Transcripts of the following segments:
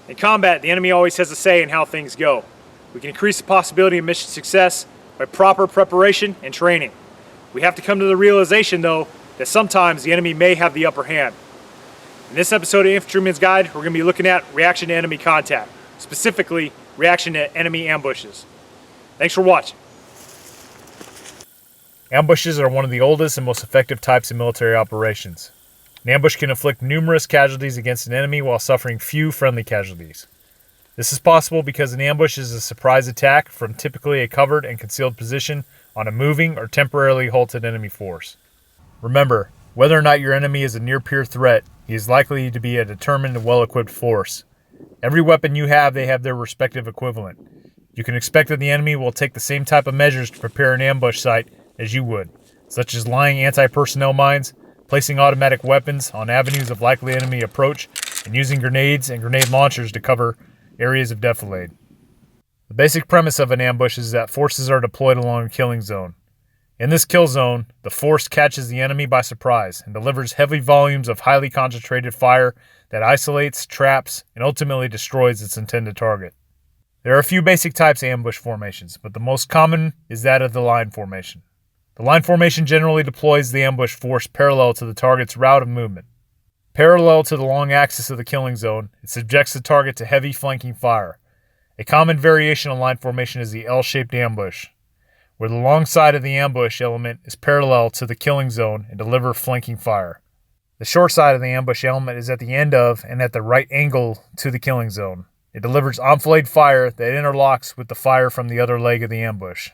In combat, the enemy always has a say in how things go. We can increase the possibility of mission success by proper preparation and training. We have to come to the realization, though, that sometimes the enemy may have the upper hand. In this episode of Infantryman's Guide, we're going to be looking at reaction to enemy contact, specifically reaction to enemy ambushes. Thanks for watching. Ambushes are one of the oldest and most effective types of military operations. An ambush can inflict numerous casualties against an enemy while suffering few friendly casualties. This is possible because an ambush is a surprise attack from typically a covered and concealed position on a moving or temporarily halted enemy force. Remember, whether or not your enemy is a near-peer threat, he is likely to be a determined and well-equipped force. Every weapon you have, they have their respective equivalent. You can expect that the enemy will take the same type of measures to prepare an ambush site as you would, such as lying anti-personnel mines, placing automatic weapons on avenues of likely enemy approach, and using grenades and grenade launchers to cover areas of defilade. The basic premise of an ambush is that forces are deployed along a killing zone. In this kill zone, the force catches the enemy by surprise and delivers heavy volumes of highly concentrated fire that isolates, traps, and ultimately destroys its intended target. There are a few basic types of ambush formations, but the most common is that of the line formation. The line formation generally deploys the ambush force parallel to the target's route of movement. Parallel to the long axis of the killing zone, it subjects the target to heavy flanking fire. A common variation of line formation is the L-shaped ambush, where the long side of the ambush element is parallel to the killing zone and delivers flanking fire. The short side of the ambush element is at the end of and at the right angle to the killing zone. It delivers enfilade fire that interlocks with the fire from the other leg of the ambush.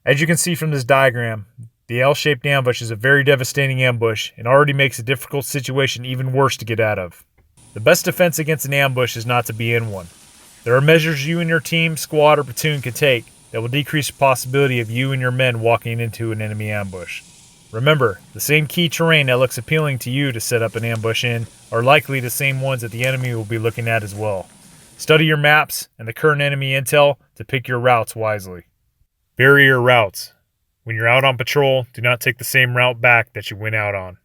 As you can see from this diagram, the L-shaped ambush is a very devastating ambush and already makes a difficult situation even worse to get out of. The best defense against an ambush is not to be in one. There are measures you and your team, squad, or platoon can take that will decrease the possibility of you and your men walking into an enemy ambush. Remember, the same key terrain that looks appealing to you to set up an ambush in are likely the same ones that the enemy will be looking at as well. Study your maps and the current enemy intel to pick your routes wisely. Barrier routes. When you're out on patrol, do not take the same route back that you went out on.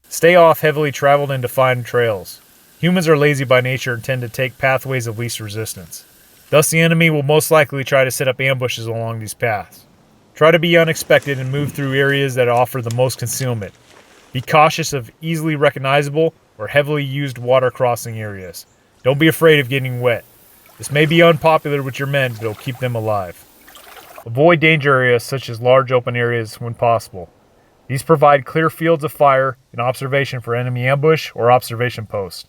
Stay off heavily traveled and defined trails. Humans are lazy by nature and tend to take pathways of least resistance. Thus, the enemy will most likely try to set up ambushes along these paths. Try to be unexpected and move through areas that offer the most concealment. Be cautious of easily recognizable or heavily used water crossing areas. Don't be afraid of getting wet. This may be unpopular with your men, but it'll keep them alive. Avoid danger areas such as large open areas when possible. These provide clear fields of fire and observation for enemy ambush or observation posts.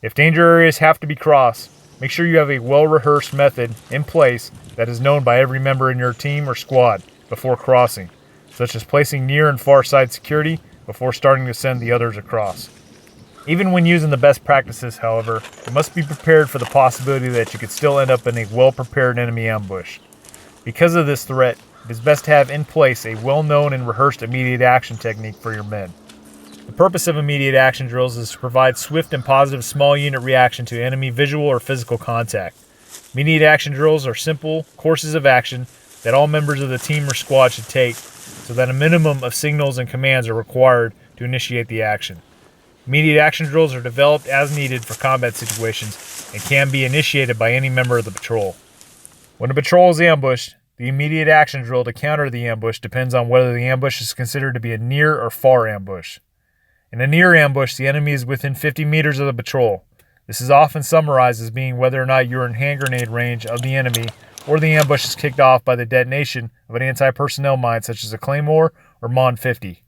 If danger areas have to be crossed, make sure you have a well-rehearsed method in place that is known by every member in your team or squad before crossing, such as placing near and far side security before starting to send the others across. Even when using the best practices, however, you must be prepared for the possibility that you could still end up in a well-prepared enemy ambush. Because of this threat, it is best to have in place a well-known and rehearsed immediate action technique for your men. The purpose of immediate action drills is to provide swift and positive small unit reaction to enemy visual or physical contact. Immediate action drills are simple courses of action that all members of the team or squad should take so that a minimum of signals and commands are required to initiate the action. Immediate action drills are developed as needed for combat situations and can be initiated by any member of the patrol. When a patrol is ambushed, the immediate action drill to counter the ambush depends on whether the ambush is considered to be a near or far ambush. In a near ambush, the enemy is within 50 meters of the patrol. This is often summarized as being whether or not you're in hand grenade range of the enemy or the ambush is kicked off by the detonation of an anti-personnel mine such as a Claymore or Mon 50.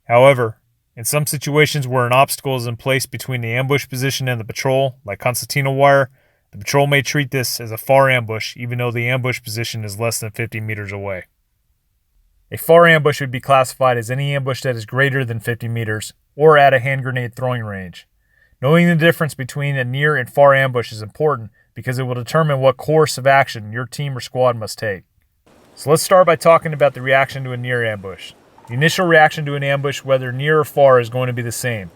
However, in some situations where an obstacle is in place between the ambush position and the patrol, like concertina wire, the patrol may treat this as a far ambush even though the ambush position is less than 50 meters away. A far ambush would be classified as any ambush that is greater than 50 meters or at a hand grenade throwing range. Knowing the difference between a near and far ambush is important because it will determine what course of action your team or squad must take. So let's start by talking about the reaction to a near ambush. The initial reaction to an ambush, whether near or far, is going to be the same.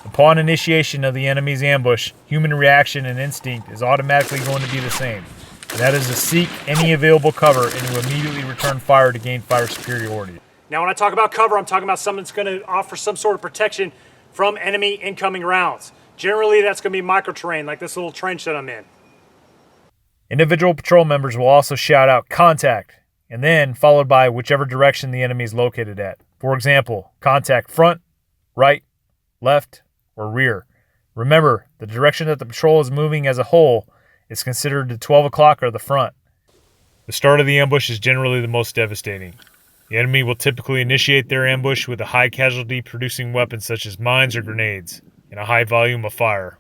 Upon initiation of the enemy's ambush, human reaction and instinct is automatically going to be the same, and that is to seek any available cover and to immediately return fire to gain fire superiority. Now when I talk about cover, I'm talking about something that's going to offer some sort of protection from enemy incoming rounds. Generally, that's going to be microterrain, like this little trench that I'm in. Individual patrol members will also shout out contact, and then followed by whichever direction the enemy is located at. For example, contact front, right, left, or rear. Remember, the direction that the patrol is moving as a whole is considered the 12 o'clock or the front. The start of the ambush is generally the most devastating. The enemy will typically initiate their ambush with a high casualty producing weapons such as mines or grenades, and a high volume of fire.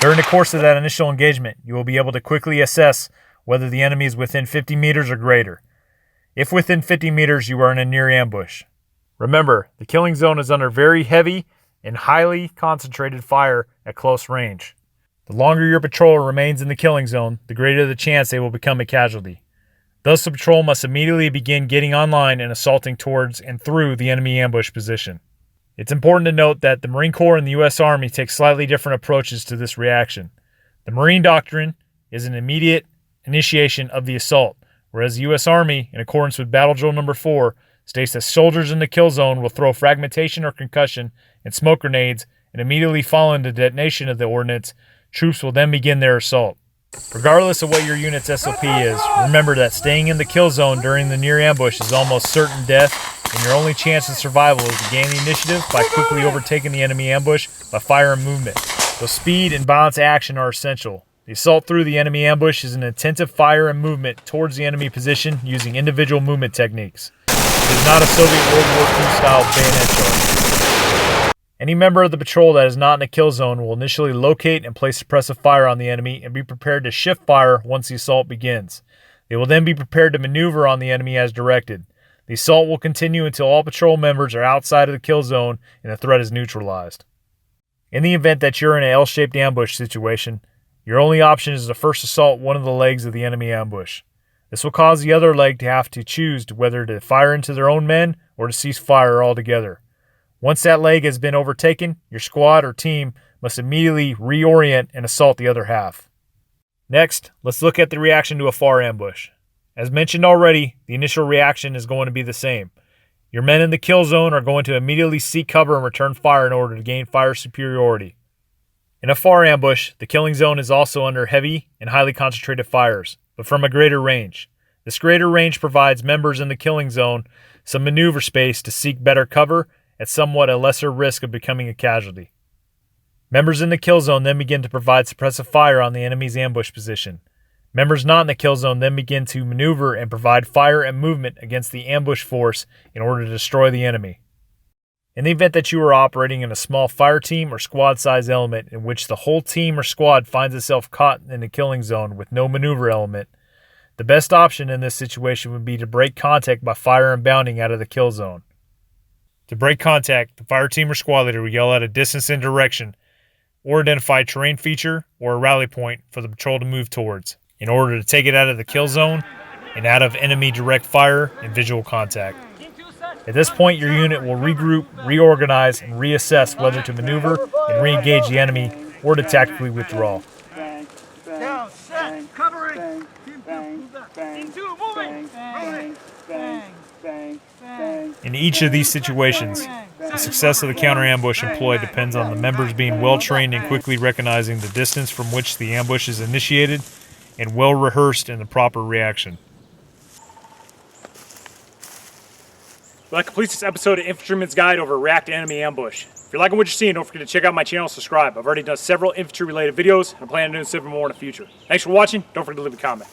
During the course of that initial engagement, you will be able to quickly assess whether the enemy is within 50 meters or greater. If within 50 meters, you are in a near ambush. Remember, the killing zone is under very heavy and highly concentrated fire at close range. The longer your patrol remains in the killing zone, the greater the chance they will become a casualty. Thus, the patrol must immediately begin getting online and assaulting towards and through the enemy ambush position. It's important to note that the Marine Corps and the U.S. Army take slightly different approaches to this reaction. The Marine doctrine is an immediate initiation of the assault, whereas the U.S. Army, in accordance with Battle Drill Number 4, states that soldiers in the kill zone will throw fragmentation or concussion and smoke grenades, and immediately following the detonation of the ordnance, troops will then begin their assault. Regardless of what your unit's SOP is, remember that staying in the kill zone during the near ambush is almost certain death, and your only chance of survival is to gain the initiative by quickly overtaking the enemy ambush by fire and movement. So speed and balanced action are essential. The assault through the enemy ambush is an intensive fire and movement towards the enemy position using individual movement techniques. It is not a Soviet World War II style bayonet charge. Any member of the patrol that is not in a kill zone will initially locate and place suppressive fire on the enemy and be prepared to shift fire once the assault begins. They will then be prepared to maneuver on the enemy as directed. The assault will continue until all patrol members are outside of the kill zone and the threat is neutralized. In the event that you're in an L-shaped ambush situation, your only option is to first assault one of the legs of the enemy ambush. This will cause the other leg to have to choose whether to fire into their own men or to cease fire altogether. Once that leg has been overtaken, your squad or team must immediately reorient and assault the other half. Next, let's look at the reaction to a Afar ambush. As mentioned already, the initial reaction is going to be the same. Your men in the kill zone are going to immediately seek cover and return fire in order to gain fire superiority. In a Afar ambush, the killing zone is also under heavy and highly concentrated fires, but from a greater range. This greater range provides members in the killing zone some maneuver space to seek better cover at somewhat a lesser risk of becoming a casualty. Members in the kill zone then begin to provide suppressive fire on the enemy's ambush position. Members not in the kill zone then begin to maneuver and provide fire and movement against the ambush force in order to destroy the enemy. In the event that you are operating in a small fire team or squad-size element in which the whole team or squad finds itself caught in the killing zone with no maneuver element, the best option in this situation would be to break contact by fire and bounding out of the kill zone. To break contact, the fire team or squad leader will yell out a distance and direction, or identify a terrain feature or a rally point for the patrol to move towards, in order to take it out of the kill zone and out of enemy direct fire and visual contact. At this point, your unit will regroup, reorganize, and reassess whether to maneuver and re-engage the enemy or to tactically withdraw. Down, set, covering, into, moving, In each of these situations, the success of the counter-ambush employed depends on the members being well-trained and quickly recognizing the distance from which the ambush is initiated and well-rehearsed in the proper reaction. Well, that completes this episode of Infantryman's Guide over React to Enemy Ambush. If you're liking what you're seeing, don't forget to check out my channel and subscribe. I've already done several infantry-related videos, and I plan on doing several more in the future. Thanks for watching. Don't forget to leave a comment.